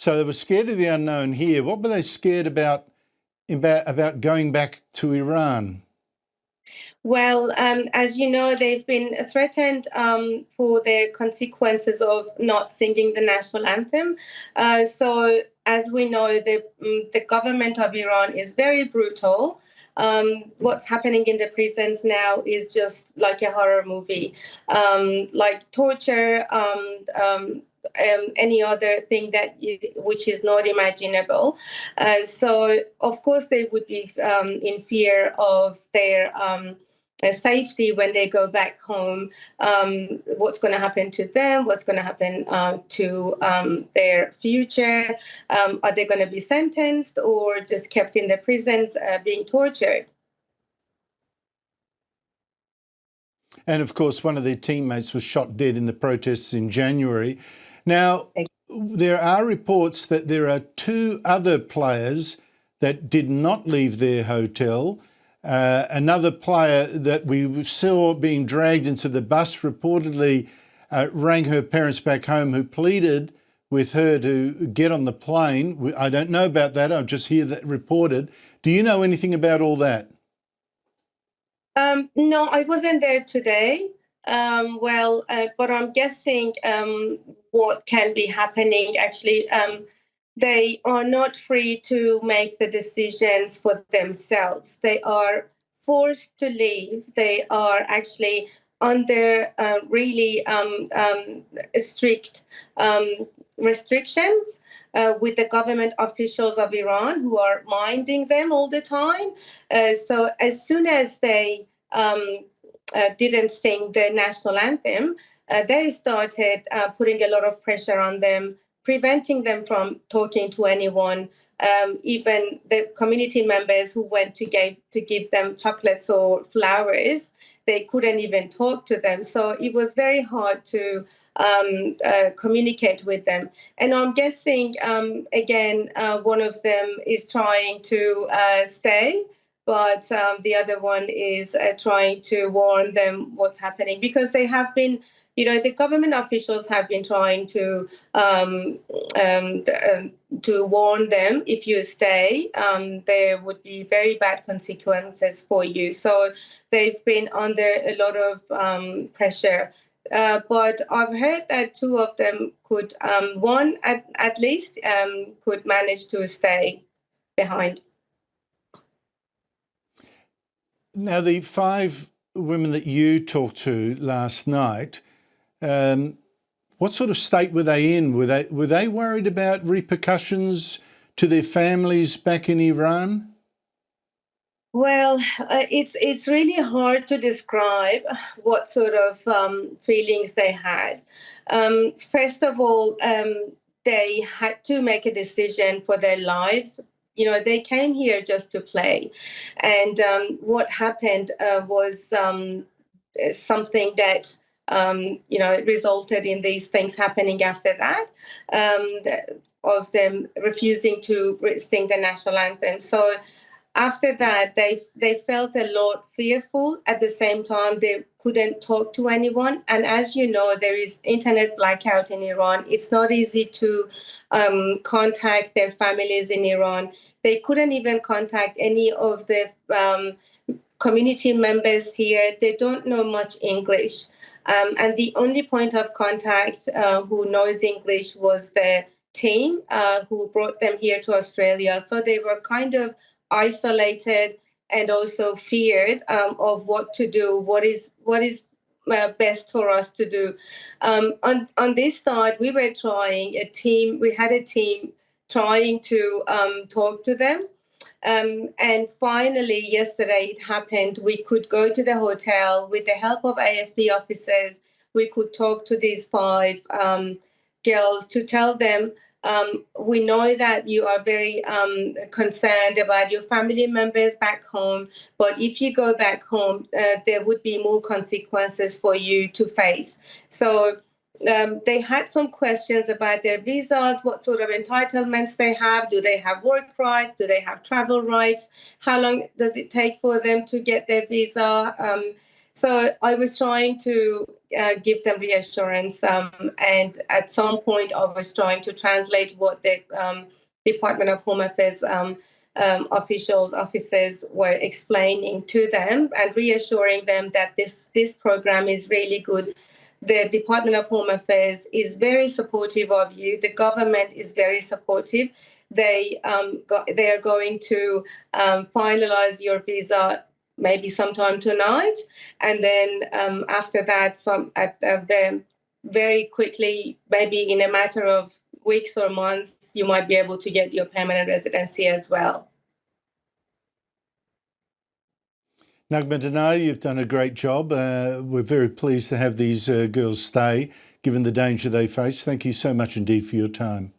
So they were scared of the unknown here. What were they scared about going back to Iran? Well, as you know, they've been threatened for their consequences of not singing the national anthem. So, as we know, the government of Iran is very brutal. What's happening in the prisons now is just like a horror movie, like torture, any other thing which is not imaginable. So, of course, they would be in fear of their safety when they go back home. What's going to happen to them? What's going to happen to their future? Are they going to be sentenced or just kept in the prisons being tortured? And of course, one of their teammates was shot dead in the protests in January. Now, there are reports that there are two other players that did not leave their hotel. Another player that we saw being dragged into the bus reportedly rang her parents back home, who pleaded with her to get on the plane. I don't know about that. I just hear that reported. Do you know anything about all that? No, I wasn't there today. But I'm guessing what can be happening actually. They are not free to make the decisions for themselves. They are forced to leave. They are actually under really strict restrictions with the government officials of Iran who are minding them all the time. So as soon as they didn't sing the national anthem, they started putting a lot of pressure on them, preventing them from talking to anyone. Even the community members who went to give them chocolates or flowers, they couldn't even talk to them. So it was very hard to communicate with them. And I'm guessing, again, one of them is trying to stay, but the other one is trying to warn them what's happening, because they have been, the government officials have been trying to warn them, if you stay, there would be very bad consequences for you. So they've been under a lot of pressure. But I've heard that two of them could, one at least, could manage to stay behind. Now, the 5 women that you talked to last night, what sort of state were they in? Were they worried about repercussions to their families back in Iran? Well, it's really hard to describe what sort of feelings they had. First of all, they had to make a decision for their lives. They came here just to play. And what happened was something that, resulted in these things happening after that, of them refusing to sing the national anthem. So after that, they felt a lot fearful. At the same time, they couldn't talk to anyone. And as you know, there is internet blackout in Iran. It's not easy to contact their families in Iran. They couldn't even contact any of the community members here. They don't know much English. And the only point of contact who knows English was the team who brought them here to Australia. So they were kind of isolated and also feared of what to do, what is best for us to do. On this side, we were trying we had a team trying to talk to them. And finally, yesterday it happened. We could go to the hotel with the help of AFP officers. We could talk to these 5 girls to tell them, we know that you are very concerned about your family members back home, but if you go back home, there would be more consequences for you to face. So they had some questions about their visas, what sort of entitlements they have. Do they have work rights? Do they have travel rights? How long does it take for them to get their visa? So I was trying to give them reassurance, and at some point I was trying to translate what the Department of Home Affairs officers were explaining to them and reassuring them that this program is really good. The Department of Home Affairs is very supportive of you. The government is very supportive. They are going to finalize your visa maybe sometime tonight, and then after that, very quickly, maybe in a matter of weeks or months, you might be able to get your permanent residency as well. Naghmeh Danai, you've done a great job. We're very pleased to have these girls stay, given the danger they face. Thank you so much indeed for your time.